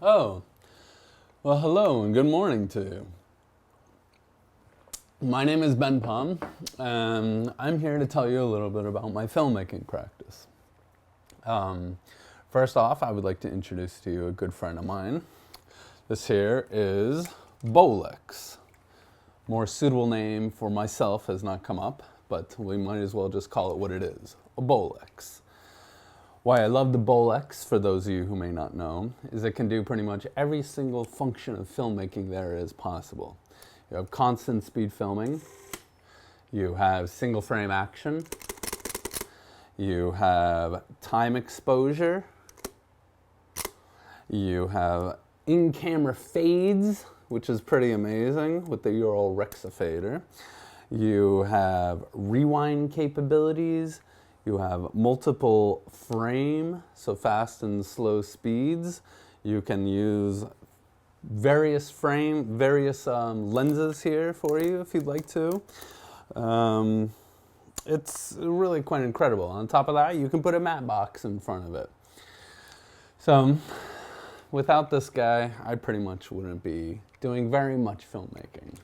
Oh, well, hello and good morning to you. My name is Ben Popp, and I'm here to tell you a little bit about my filmmaking practice. First off, I would like to introduce to you a good friend of mine. This here is Bolex. More suitable name for myself has not come up, but we might as well just call it what it is, a Bolex. Why I love the Bolex, for those of you who may not know, is it can do pretty much every single function of filmmaking there is possible. You have constant speed filming, you have single frame action, you have time exposure, you have in-camera fades, which is pretty amazing with the Ural Rexifader. You have rewind capabilities. You have multiple frame, so fast and slow speeds. You can use various lenses here for you if you'd like to. It's really quite incredible. On top of that, you can put a matte box in front of it. So without this guy, I pretty much wouldn't be doing very much filmmaking.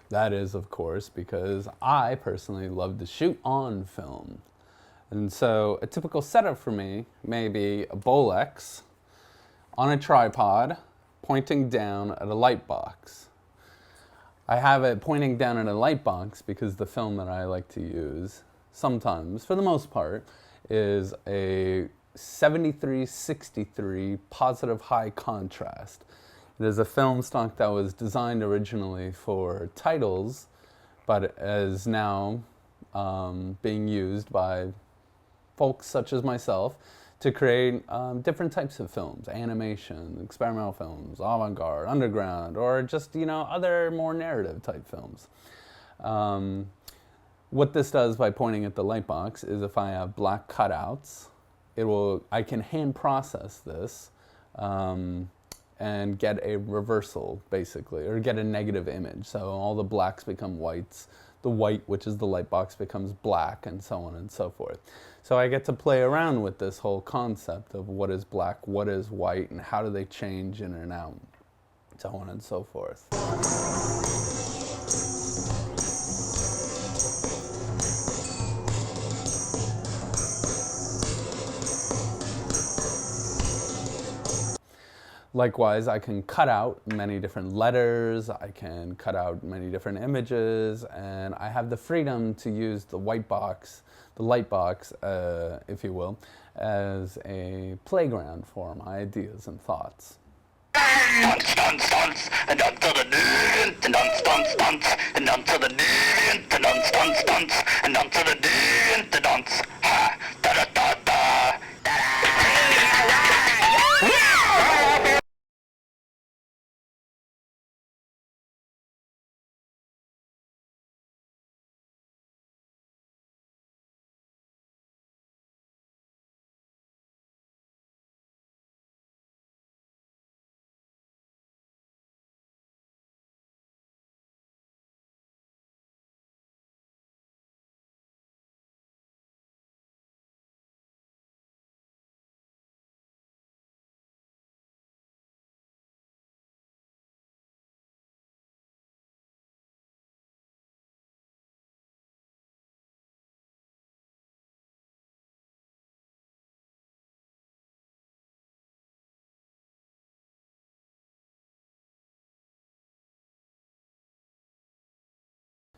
That is, of course, because I personally love to shoot on film. And so a typical setup for me may be a Bolex on a tripod pointing down at a light box. I have it pointing down at a light box because the film that I like to use sometimes, for the most part, is a 73-63 positive high contrast. It is a film stock that was designed originally for titles, but is now being used by folks such as myself to create different types of films, animation, experimental films, avant-garde, underground, or just, other more narrative type films. What this does by pointing at the light box is if I have black cutouts, I can hand process this and get a reversal, basically, or get a negative image. So all the blacks become whites, the white, which is the light box, becomes black, and so on and so forth. So I get to play around with this whole concept of what is black, what is white, and how do they change in and out, so on and so forth. Likewise, I can cut out many different letters, I can cut out many different images, and I have the freedom to use the white box, the light box, if you will, as a playground for my ideas and thoughts.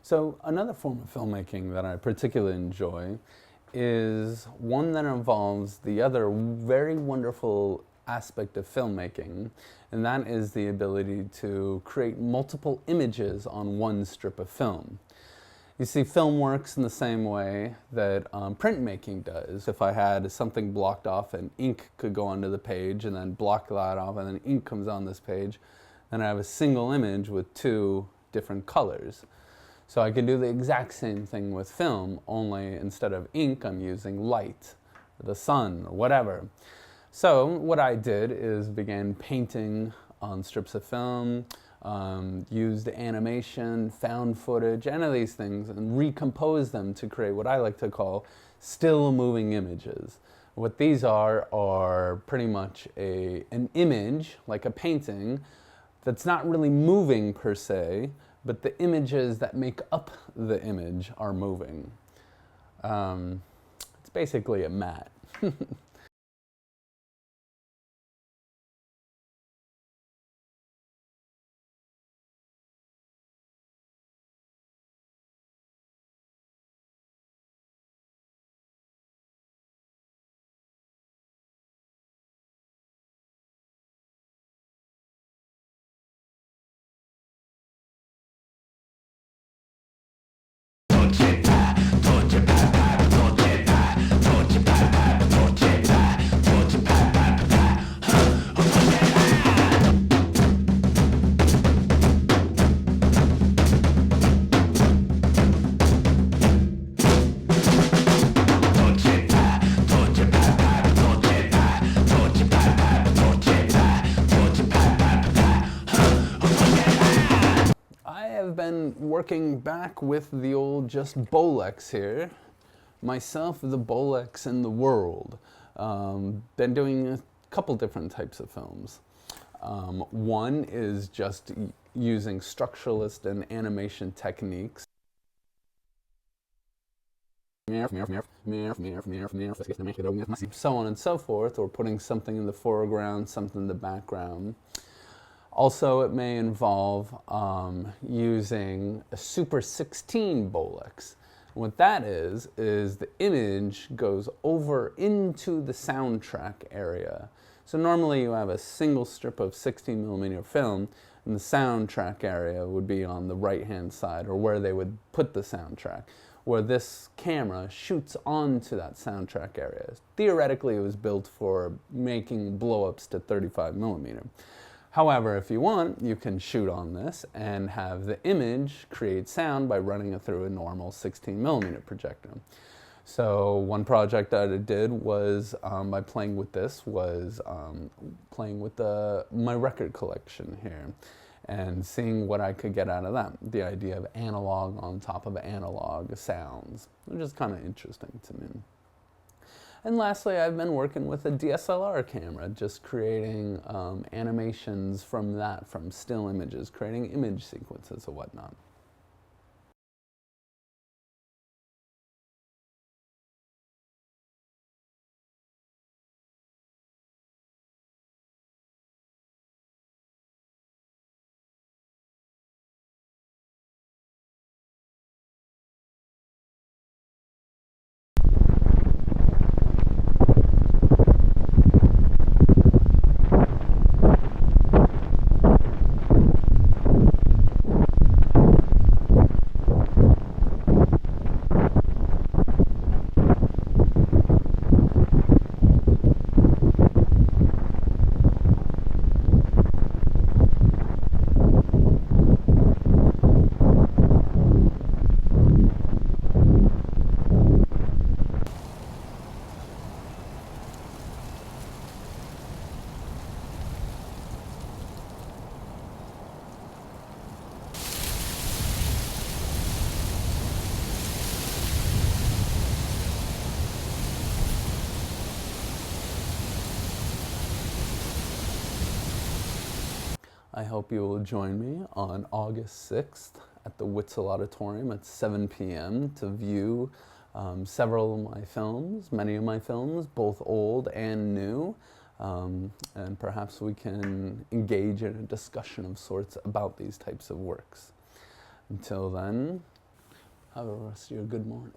So another form of filmmaking that I particularly enjoy is one that involves the other very wonderful aspect of filmmaking, and that is the ability to create multiple images on one strip of film. You see, film works in the same way that printmaking does. If I had something blocked off and ink could go onto the page and then block that off and then ink comes on this page, then I have a single image with two different colors. So I can do the exact same thing with film, only instead of ink, I'm using light, the sun, or whatever. So what I did is began painting on strips of film, used animation, found footage, any of these things, and recompose them to create what I like to call still moving images. What these are pretty much an image, like a painting, that's not really moving per se, but the images that make up the image are moving. It's basically a mat. I have been working back with the old just Bolex here. Myself, the Bolex in the world. Been doing a couple different types of films. One is just using structuralist and animation techniques. So on and so forth, or putting something in the foreground, something in the background. Also, it may involve using a Super 16 Bolex. What that is the image goes over into the soundtrack area. So normally you have a single strip of 16mm film, and the soundtrack area would be on the right-hand side, or where they would put the soundtrack, where this camera shoots onto that soundtrack area. Theoretically, it was built for making blow-ups to 35mm. However, if you want, you can shoot on this and have the image create sound by running it through a normal 16mm projector. So one project that I did was, by playing with this, was playing with my record collection here and seeing what I could get out of that. The idea of analog on top of analog sounds, which is kind of interesting to me. And lastly, I've been working with a DSLR camera, just creating animations from that, from still images, creating image sequences and whatnot. I hope you will join me on August 6th at the Whitsell Auditorium at 7 p.m. to view several of my films, many of my films, both old and new, and perhaps we can engage in a discussion of sorts about these types of works. Until then, have a rest of your good morning.